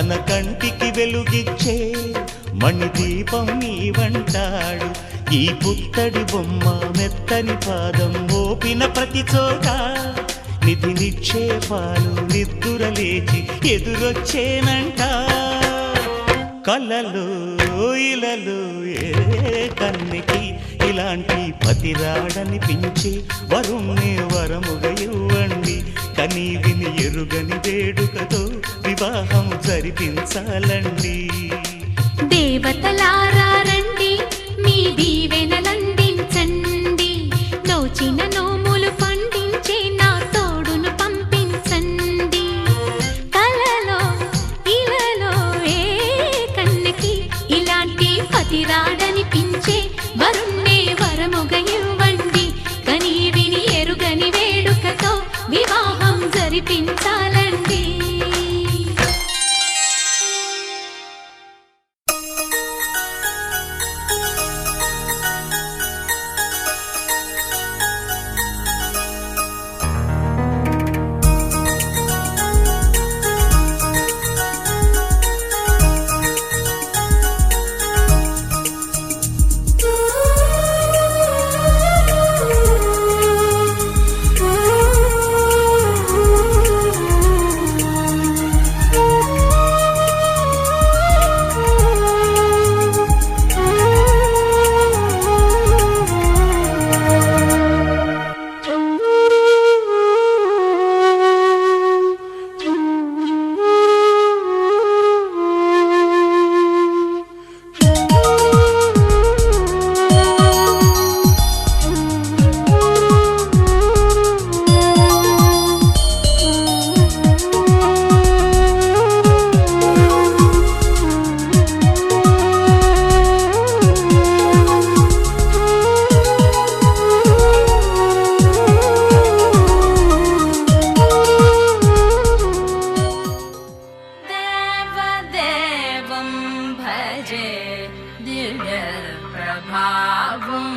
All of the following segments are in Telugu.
తన కంటికి వెలుగిచ్చే మణిదీపం నీవంటాడు. ఈ పుత్తడి బొమ్మ మెత్తని పాదం మోపిన ప్రతి చోట నిధి నిక్షేపాలు నిద్దురలేచి ఎదురొచ్చేనంట. కలలో ఇలలో ఏ కన్నికి ఇలాంటి పతిరాడనిపించే వరుణ్ణి వరముగా ఇవ్వండి. కనీ విని ఎరుగని వేడుకతో వివాహం జరిపించాలండి. దేవతలారా రండి, మీ దీవెనలందించండి. నోచిన నోములు పండించే నా తోడును పంపించండి. కలలో ఇలలో ఏ కన్నకి ఇలాంటి పతిరాడనిపించే వరుణ్ణే వరముగా ఇవ్వండి. కనీ విని ఎరుగని వేడుకతో వివాహం జరిపించాలండి. దివ్య ప్రభావం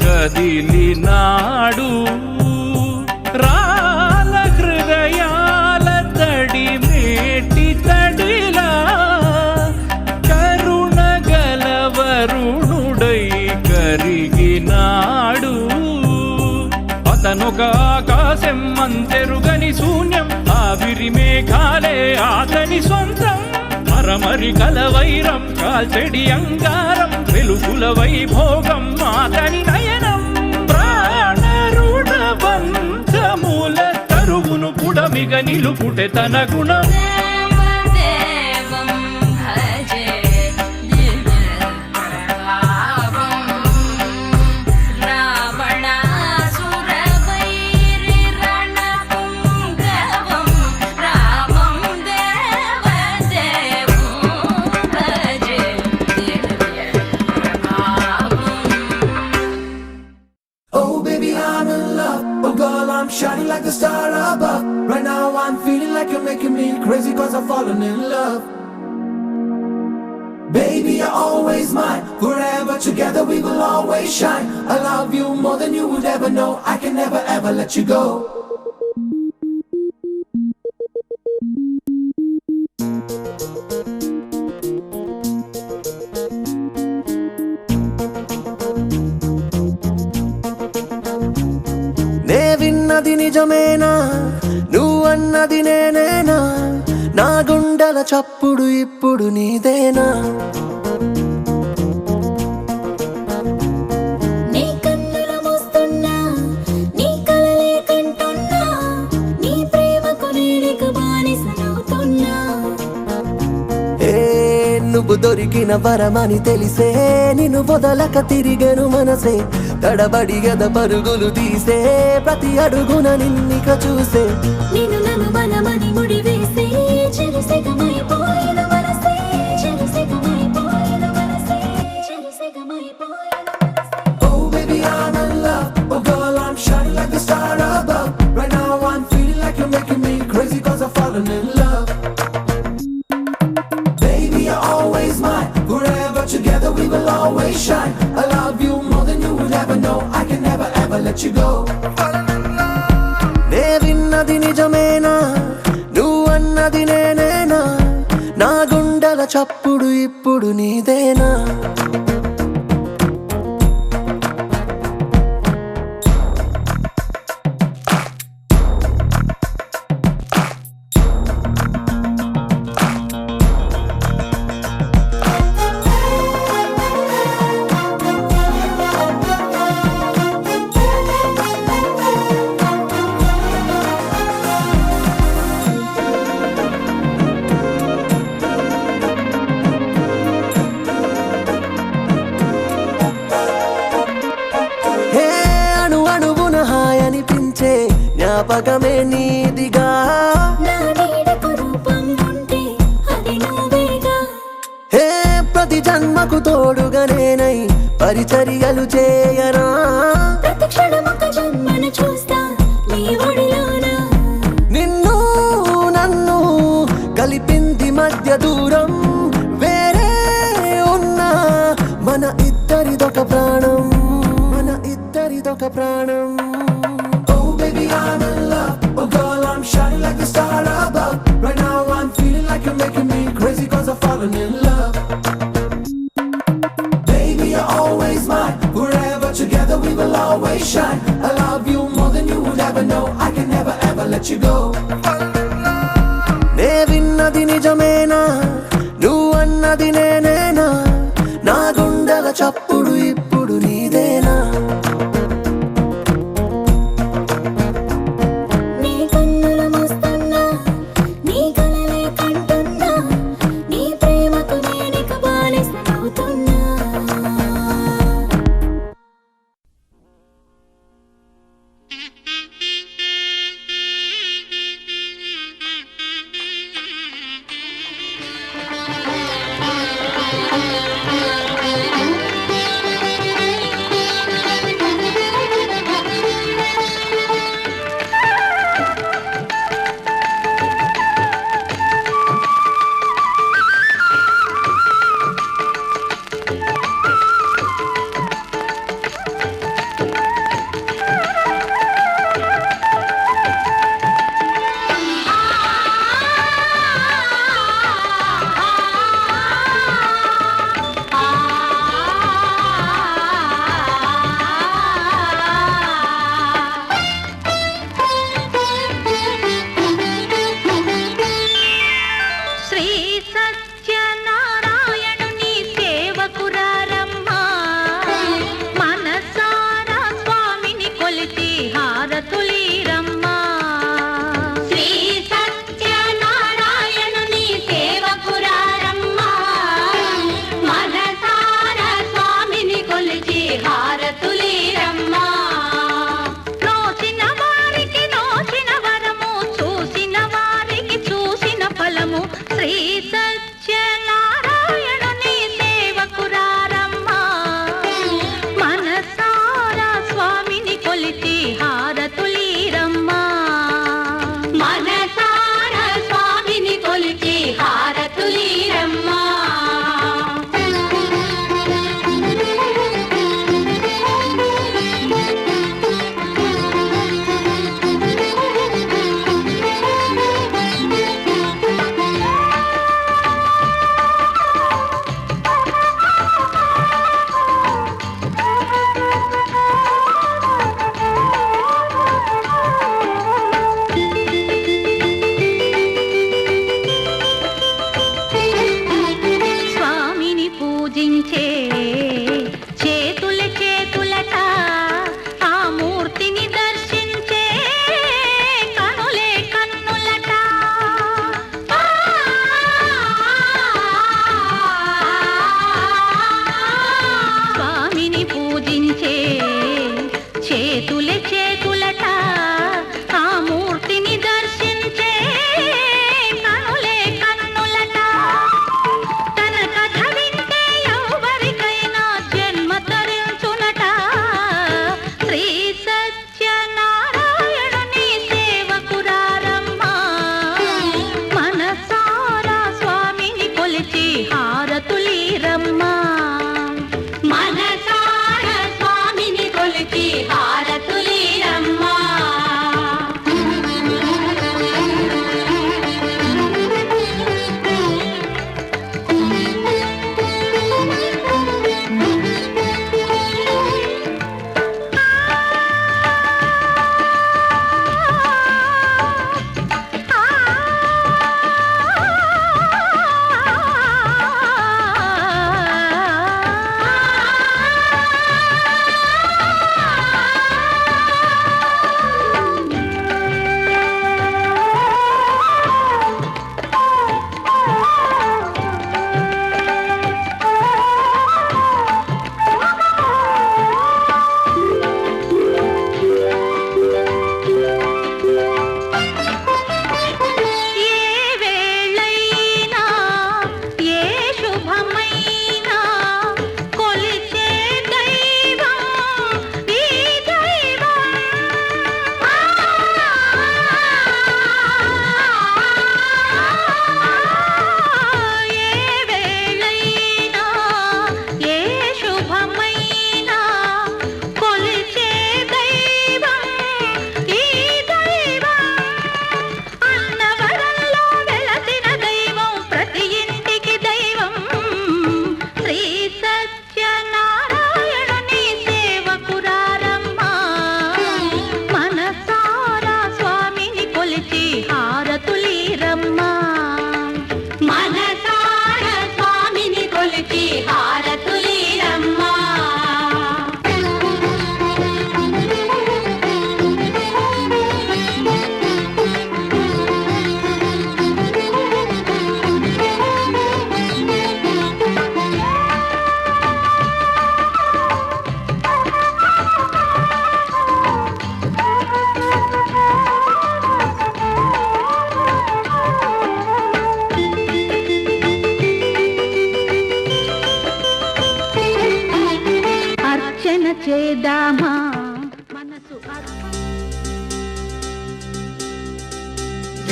కదిలినాడు రాల హృదయాల తడి మేటి తడిలా కరుణ గలవరుణుడై కరిగినాడు. అతనొక ఆకాశం అంతెరుగని శూన్యం, ఆవిరి మేఘాలే అతని సొంతం. మరమరి కలవైరం కాల్చెడి అంగారం, వెలుగుల వైభోగం అతని నయనం. ప్రాణరుణ బంధముల తరువును పుడమిగ నిలుపుటె తన గుణం. Shining like a star above. Right now I'm feeling like you're making me crazy, cause I've fallen in love. Baby, you're always mine. Forever together we will always shine. I love you more than you would ever know. I can never ever let you go. విన్నది నిజమేనా, నువ్వన్నది నేనేనా, నా గుండెల చప్పుడు ఇప్పుడు నీదేనా. నీ కన్నుల మోస్తున్నా, నీ కలలే కంటున్నా, నీ ప్రేమకు నేడిక బానిసనవుతున్నా. నువ్వు దొరికిన వరమని తెలిసే నిన్ను వదలక తిరిగను మనసే. తడబడి గద పరుగులు తీసే ప్రతి అడుగున నిన్నిక చూసే. నేనన్నది నిజమేనా నువ్వన్నది నేనేనా నా గుండెల చప్పుడు ఇప్పుడు నీదేనా జ్ఞాపకమే నీదిగా నా నీడకు రూపం ఉంటే అది నువ్వేగా హే ప్రతి జన్మకు తోడుగా నేనై పరిచర్యలు చేయరా ప్రతి క్షణమొక జన్మను చూస్తా నీ ఒడిలోన నిన్ను నన్ను కలిపింది మధ్య దూరం వేరే ఉన్నా మన ఇద్దరిదొక ప్రాణం మన ఇద్దరిదొక ప్రాణం Baby, I'm in love. Oh, girl, I'm shining like the star above. Right now, I'm feeling like you're making me crazy, cause I've fallen in love. Baby, you're always mine. Forever together, we will always shine. I love you more than you would ever know. I can never ever let you go. నే విన్నది నిజమేనా నువ్వన్నది నేనేనా నా గుండెల చప్పుడు ఇప్పుడు నీదేనా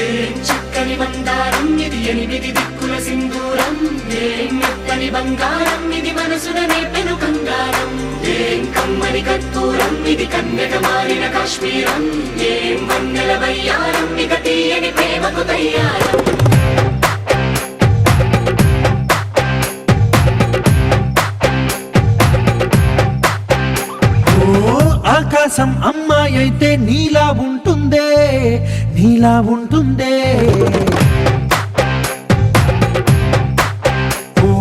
ఏం చక్కని మందారం ఇది ఎనిమిది దిక్కుల సింధూరం ఏం మెత్తని బంగారం ఇది మనసున నేపెను కంగారం ఏం కమ్మని కర్పూరం ఇది కన్యక మారిన కాశ్మీరం ఏం వన్నెల వయ్యారం ఇక తీయని ప్రేమకు తయ్యారం ఆకాశం అమ్మాయి అయితే నీలా ఉంటుందే నీలా ఉంటుందే ఓ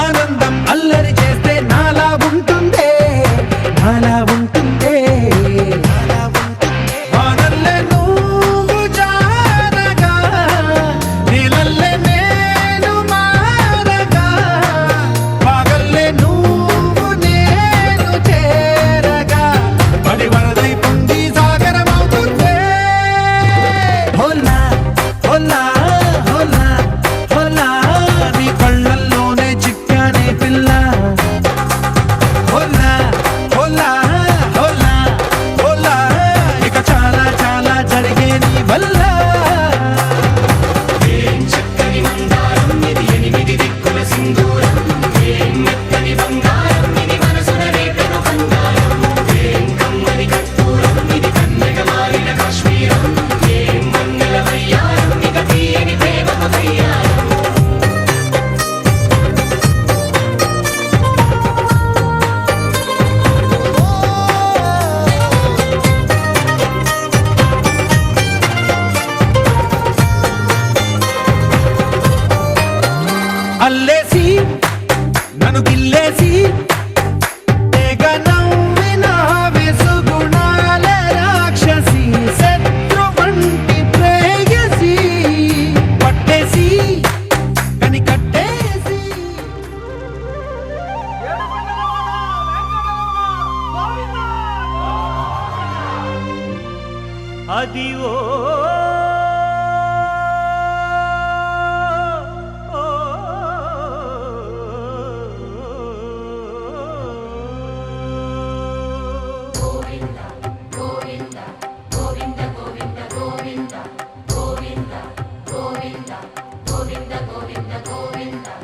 ఆనందం అల్లరి చేస్తే నాలా ఉంటుందే నాలా ఉంటుందే వానల్లే నువ్వు జారగా నీలల్లే నేను మారగా పగల్లే నువ్వు నేను చేరగా పడి వరదై పొంగి సాగరమవుతుందే హోలా హోలా హోలా హోలా నీ కళ్ళల్లోనే చిక్కానే పిల్ల హోలా హోలా హోలా హోలా ఇక చాలా చాలా జరిగే నీ వల్ల ఏం చక్కని మందారం ఇది ఎనిమిది దిక్కుల సింధూరం ఏం మెత్తని బంగారం ఇది మనసున రేపెను కంగారం ఏం కమ్మని కర్పూరం ఇది కన్యక మారిన కాశ్మీరం